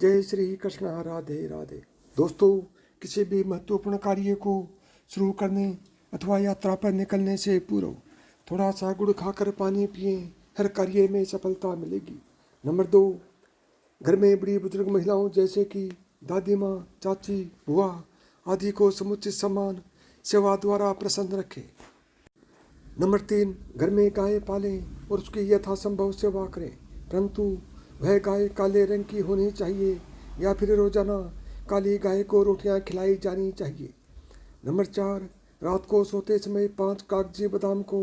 जय श्री कृष्ण, राधे राधे। दोस्तों, किसी भी महत्वपूर्ण कार्य को शुरू करने अथवा यात्रा पर निकलने से पूर्व थोड़ा सा गुड़ खाकर पानी पिए, हर कार्य में सफलता मिलेगी। नंबर 2, घर में बड़ी बुजुर्ग महिलाओं जैसे कि दादी माँ, चाची, बुआ आदि को समुचित सम्मान सेवा द्वारा प्रसन्न रखें। नंबर 3, घर में गाय पालें और उसकी यथासंभव सेवा करें, परंतु वह गाय काले रंग की होनी चाहिए या फिर रोजाना काली गाय को रोटियां खिलाई जानी चाहिए। नंबर 4, रात को सोते समय 5 कागजी बादाम को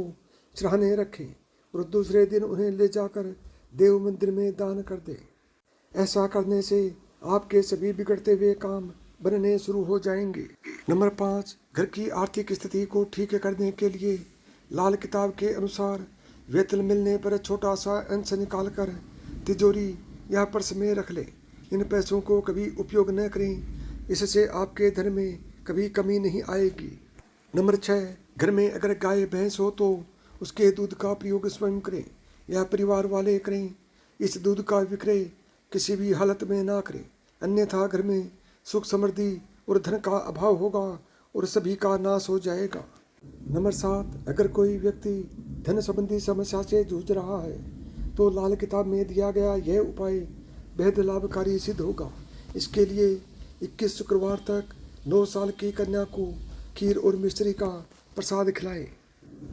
चढ़ाने रखें और दूसरे दिन उन्हें ले जाकर देव मंदिर में दान कर दें। ऐसा करने से आपके सभी बिगड़ते हुए काम बनने शुरू हो जाएंगे। नंबर 5, घर की आर्थिक स्थिति को ठीक करने के लिए लाल किताब के अनुसार वेतन मिलने पर छोटा सा अंश निकाल कर तिजोरी या पर्स में रख लें। इन पैसों को कभी उपयोग न करें, इससे आपके धन में कभी कमी नहीं आएगी। नंबर 6, घर में अगर गाय भैंस हो तो उसके दूध का प्रयोग स्वयं करें या परिवार वाले करें। इस दूध का विक्रय किसी भी हालत में ना करें, अन्यथा घर में सुख समृद्धि और धन का अभाव होगा और सभी का नाश हो जाएगा। नंबर 7, अगर कोई व्यक्ति धन संबंधी समस्या से जूझ रहा है तो लाल किताब में दिया गया यह उपाय बेहद लाभकारी सिद्ध होगा। इसके लिए 21 शुक्रवार तक 9 साल की कन्या को खीर और मिश्री का प्रसाद खिलाएं।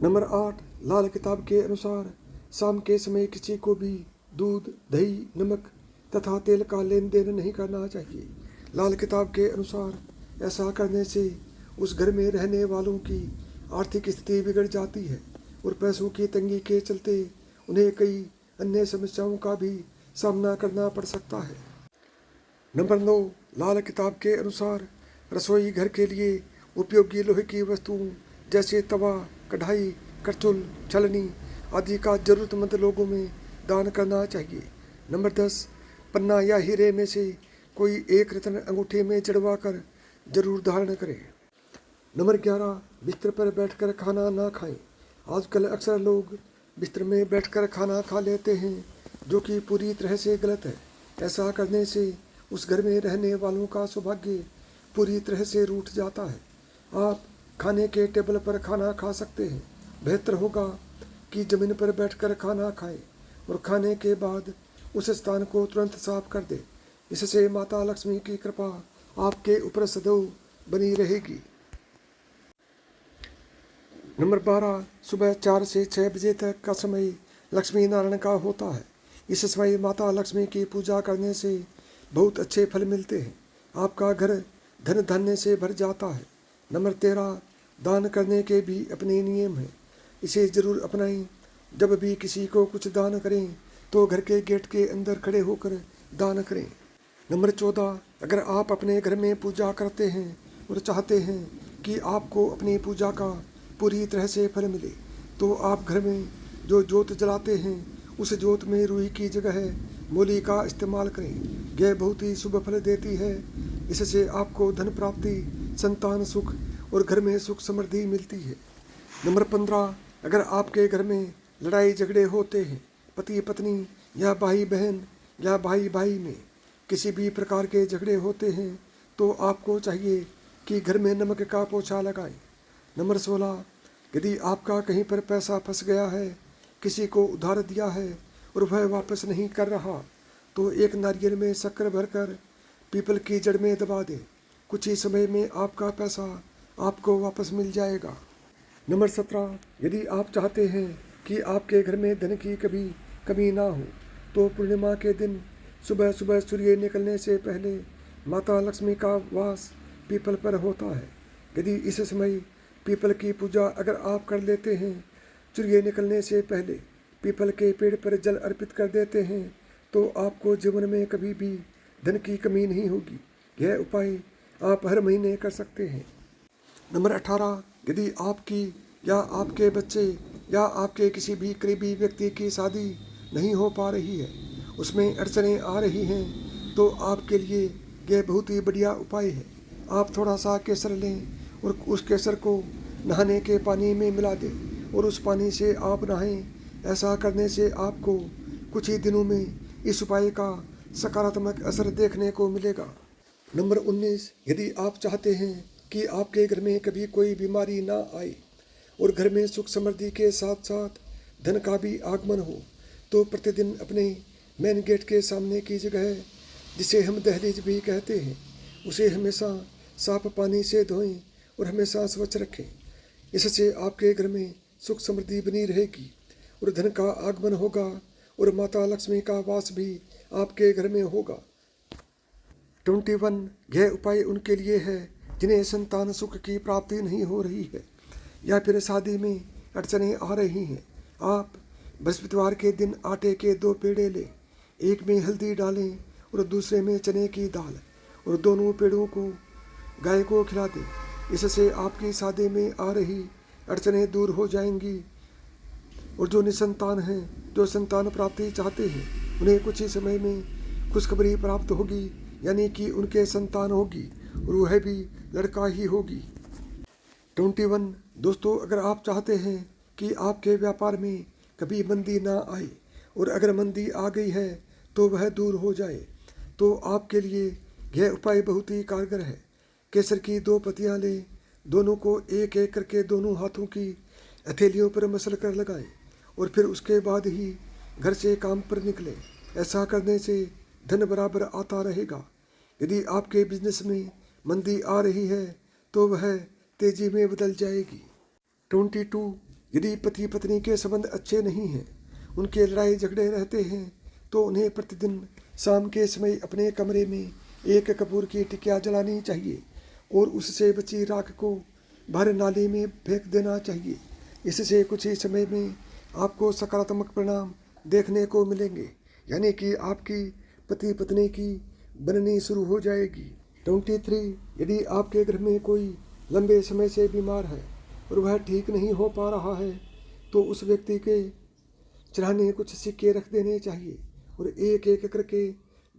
नंबर 8, लाल किताब के अनुसार शाम के समय किसी को भी दूध, दही, नमक तथा तेल का लेन देन नहीं करना चाहिए। लाल किताब के अनुसार ऐसा करने से उस घर में रहने वालों की आर्थिक स्थिति बिगड़ जाती है और पैसों की तंगी के चलते उन्हें कई अन्य समस्याओं का भी सामना करना पड़ सकता है। नंबर 9, लाल किताब के अनुसार रसोई घर के लिए उपयोगी लोहे की वस्तुओं जैसे तवा, कढ़ाई, करछुल, छलनी आदि का जरूरतमंद लोगों में दान करना चाहिए। नंबर 10, पन्ना या हीरे में से कोई एक रत्न अंगूठे में जड़वा कर जरूर धारण करें। नंबर 11, बिस्तर पर बैठकर खाना ना खाएं। आजकल अक्सर लोग बिस्तर में बैठकर खाना खा लेते हैं, जो कि पूरी तरह से गलत है। ऐसा करने से उस घर में रहने वालों का सौभाग्य पूरी तरह से रूठ जाता है। आप खाने के टेबल पर खाना खा सकते हैं। बेहतर होगा कि ज़मीन पर बैठकर खाना खाएं और खाने के बाद उस स्थान को तुरंत साफ कर दें। इससे माता लक्ष्मी की कृपा आपके ऊपर सदैव बनी रहेगी। नंबर 12, सुबह 4 से 6 बजे तक का समय लक्ष्मी नारायण का होता है। इस समय माता लक्ष्मी की पूजा करने से बहुत अच्छे फल मिलते हैं। आपका घर धन धान्य से भर जाता है। नंबर 13, दान करने के भी अपने नियम हैं, इसे जरूर अपनाएं। जब भी किसी को कुछ दान करें तो घर के गेट के अंदर खड़े होकर दान करें। नंबर 14, अगर आप अपने घर में पूजा करते हैं और चाहते हैं कि आपको अपनी पूजा का पूरी तरह से फल मिले तो आप घर में जो जोत जलाते हैं उस जोत में रूई की जगह मूली का इस्तेमाल करें। यह बहुत ही शुभ फल देती है। इससे आपको धन प्राप्ति, संतान सुख और घर में सुख समृद्धि मिलती है। नंबर 15, अगर आपके घर में लड़ाई झगड़े होते हैं, पति पत्नी या भाई बहन या भाई भाई में किसी भी प्रकार के झगड़े होते हैं तो आपको चाहिए कि घर में नमक का पोछा लगाएं। नंबर 16, यदि आपका कहीं पर पैसा फंस गया है, किसी को उधार दिया है और वह वापस नहीं कर रहा, तो एक नारियल में शक्कर भरकर पीपल की जड़ में दबा दें। कुछ ही समय में आपका पैसा आपको वापस मिल जाएगा। नंबर 17, यदि आप चाहते हैं कि आपके घर में धन की कभी कमी ना हो तो पूर्णिमा के दिन सुबह सुबह सूर्य निकलने से पहले माता लक्ष्मी का वास पीपल पर होता है। यदि इस समय पीपल की पूजा अगर आप कर लेते हैं, सूर्य निकलने से पहले पीपल के पेड़ पर जल अर्पित कर देते हैं, तो आपको जीवन में कभी भी धन की कमी नहीं होगी। यह उपाय आप हर महीने कर सकते हैं। नंबर 18, यदि आपकी या आपके बच्चे या आपके किसी भी करीबी व्यक्ति की शादी नहीं हो पा रही है, उसमें अड़चनें आ रही हैं, तो आपके लिए यह बहुत ही बढ़िया उपाय है। आप थोड़ा सा केसर लें और उस केसर को नहाने के पानी में मिला दें और उस पानी से आप नहाएं। ऐसा करने से आपको कुछ ही दिनों में इस उपाय का सकारात्मक असर देखने को मिलेगा। नंबर 19, यदि आप चाहते हैं कि आपके घर में कभी कोई बीमारी ना आए और घर में सुख समृद्धि के साथ साथ धन का भी आगमन हो, तो प्रतिदिन अपने मेन गेट के सामने की जगह, जिसे हम दहलीज भी कहते हैं, उसे हमेशा साफ पानी से धोएं और हमेशा स्वच्छ रखें। इससे आपके घर में सुख समृद्धि बनी रहेगी और धन का आगमन होगा और माता लक्ष्मी का वास भी आपके घर में होगा। 21, यह उपाय उनके लिए है जिन्हें संतान सुख की प्राप्ति नहीं हो रही है या फिर शादी में अड़चनें आ रही हैं। आप बृहस्पतिवार के दिन आटे के 2 पेड़े लें, एक में हल्दी डालें और दूसरे में चने की दाल, और दोनों पेड़ों को गाय को खिला दें। इससे आपकी शादी में आ रही अड़चनें दूर हो जाएंगी और जो निसंतान हैं, जो संतान प्राप्ति चाहते हैं, उन्हें कुछ ही समय में खुशखबरी प्राप्त होगी, यानी कि उनके संतान होगी और वह भी लड़का ही होगी। 21, दोस्तों, अगर आप चाहते हैं कि आपके व्यापार में कभी मंदी ना आए और अगर मंदी आ गई है तो वह दूर हो जाए, तो आपके लिए यह उपाय बहुत ही कारगर है। केसर की 2 पत्तियां लें, दोनों को एक एक करके दोनों हाथों की हथेलियों पर मसल कर लगाएं और फिर उसके बाद ही घर से काम पर निकलें। ऐसा करने से धन बराबर आता रहेगा। यदि आपके बिजनेस में मंदी आ रही है तो वह तेजी में बदल जाएगी। 22, यदि पति पत्नी के संबंध अच्छे नहीं हैं, उनके लड़ाई झगड़े रहते हैं, तो उन्हें प्रतिदिन शाम के समय अपने कमरे में एक कपूर की टिकिया जलानी चाहिए और उससे बची राख को बाहर नाली में फेंक देना चाहिए। इससे कुछ ही समय में आपको सकारात्मक परिणाम देखने को मिलेंगे, यानी कि आपकी पति पत्नी की बननी शुरू हो जाएगी। 23, यदि आपके घर में कोई लंबे समय से बीमार है और वह ठीक नहीं हो पा रहा है, तो उस व्यक्ति के चढ़ाने कुछ सिक्के रख देने चाहिए और एक एक करके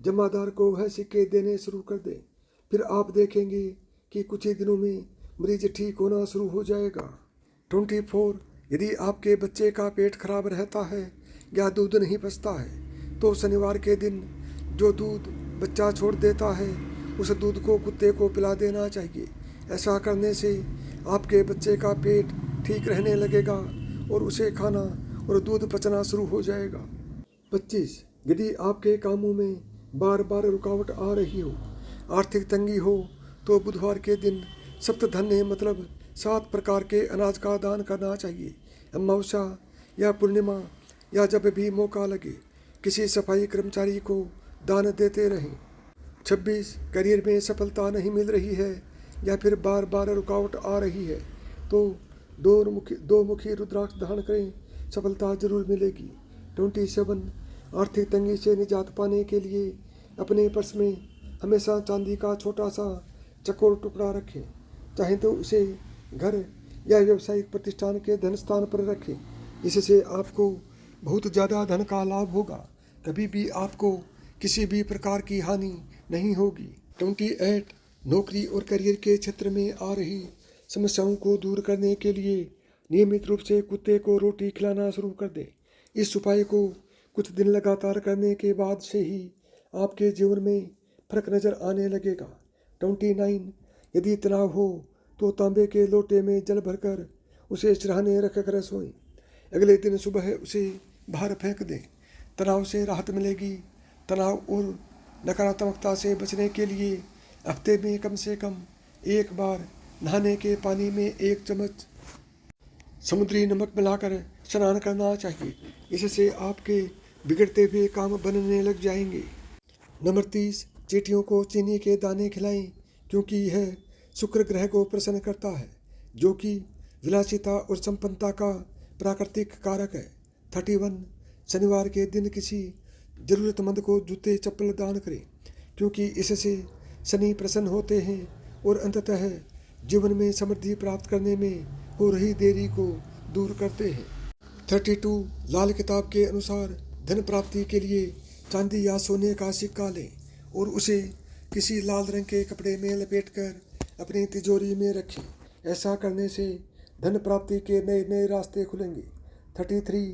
जमादार को वह सिक्के देने शुरू कर दें। फिर आप देखेंगे कि कुछ ही दिनों में मरीज ठीक होना शुरू हो जाएगा। 24, यदि आपके बच्चे का पेट खराब रहता है या दूध नहीं पचता है, तो शनिवार के दिन जो दूध बच्चा छोड़ देता है उस दूध को कुत्ते को पिला देना चाहिए। ऐसा करने से आपके बच्चे का पेट ठीक रहने लगेगा और उसे खाना और दूध पचना शुरू हो जाएगा। 25, यदि आपके कामों में बार बार रुकावट आ रही हो, आर्थिक तंगी हो, तो बुधवार के दिन सप्तधन्य मतलब 7 प्रकार के अनाज का दान करना चाहिए। अमावस्या या पूर्णिमा या जब भी मौका लगे किसी सफाई कर्मचारी को दान देते रहें। 26, करियर में सफलता नहीं मिल रही है या फिर बार बार रुकावट आ रही है, तो 2 मुखी रुद्राक्ष धारण करें, सफलता जरूर मिलेगी। 27, आर्थिक तंगी से निजात पाने के लिए अपने पर्स में हमेशा चांदी का छोटा सा चकोर टुकड़ा रखें, चाहे तो उसे घर या व्यावसायिक प्रतिष्ठान के धन स्थान पर रखें। इससे आपको बहुत ज़्यादा धन का लाभ होगा, कभी भी आपको किसी भी प्रकार की हानि नहीं होगी। 28, नौकरी और करियर के क्षेत्र में आ रही समस्याओं को दूर करने के लिए नियमित रूप से कुत्ते को रोटी खिलाना शुरू कर दें। इस उपाय को कुछ दिन लगातार करने के बाद से ही आपके जीवन में फर्क नज़र आने लगेगा। 29, यदि तनाव हो तो तांबे के लोटे में जल भरकर उसे सिरहाने रख कर सोएं। अगले दिन सुबह उसे बाहर फेंक दें। तनाव से राहत मिलेगी। तनाव और नकारात्मकता से बचने के लिए हफ्ते में कम से कम 1 बार नहाने के पानी में 1 चम्मच समुद्री नमक मिलाकर स्नान करना चाहिए। इससे आपके बिगड़ते हुए काम बनने लग जाएंगे। नंबर 30, चींटियों को चीनी के दाने खिलाएं, क्योंकि यह शुक्र ग्रह को प्रसन्न करता है, जो कि विलासिता और संपन्नता का प्राकृतिक कारक है। 31, शनिवार के दिन किसी जरूरतमंद को जूते चप्पल दान करें, क्योंकि इससे शनि प्रसन्न होते हैं और अंततः जीवन में समृद्धि प्राप्त करने में हो रही देरी को दूर करते हैं। 32, लाल किताब के अनुसार धन प्राप्ति के लिए चांदी या सोने का सिक्का लें और उसे किसी लाल रंग के कपड़े में लपेटकर अपनी तिजोरी में रखें। ऐसा करने से धन प्राप्ति के नए नए रास्ते खुलेंगे। 33,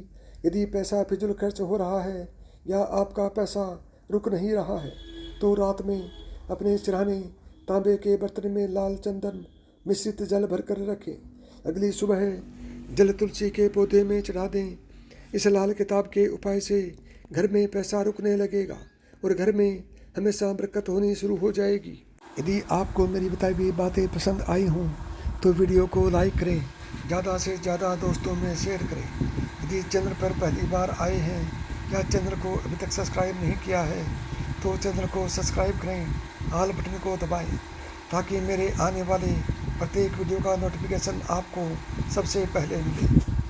यदि पैसा फिजूल खर्च हो रहा है या आपका पैसा रुक नहीं रहा है तो रात में अपने सिरहाने तांबे के बर्तन में लाल चंदन मिश्रित जल भरकर रखें। अगली सुबह जल तुलसी के पौधे में चढ़ा दें। इस लाल किताब के उपाय से घर में पैसा रुकने लगेगा और घर में हमेशा बरकत होनी शुरू हो जाएगी। यदि आपको मेरी बताई हुई बातें पसंद आई हों तो वीडियो को लाइक करें, ज़्यादा से ज़्यादा दोस्तों में शेयर करें। यदि चैनल पर पहली बार आए हैं या चैनल को अभी तक सब्सक्राइब नहीं किया है तो चैनल को सब्सक्राइब करें, ऑल बटन को दबाएं ताकि मेरे आने वाले प्रत्येक वीडियो का नोटिफिकेशन आपको सबसे पहले मिले।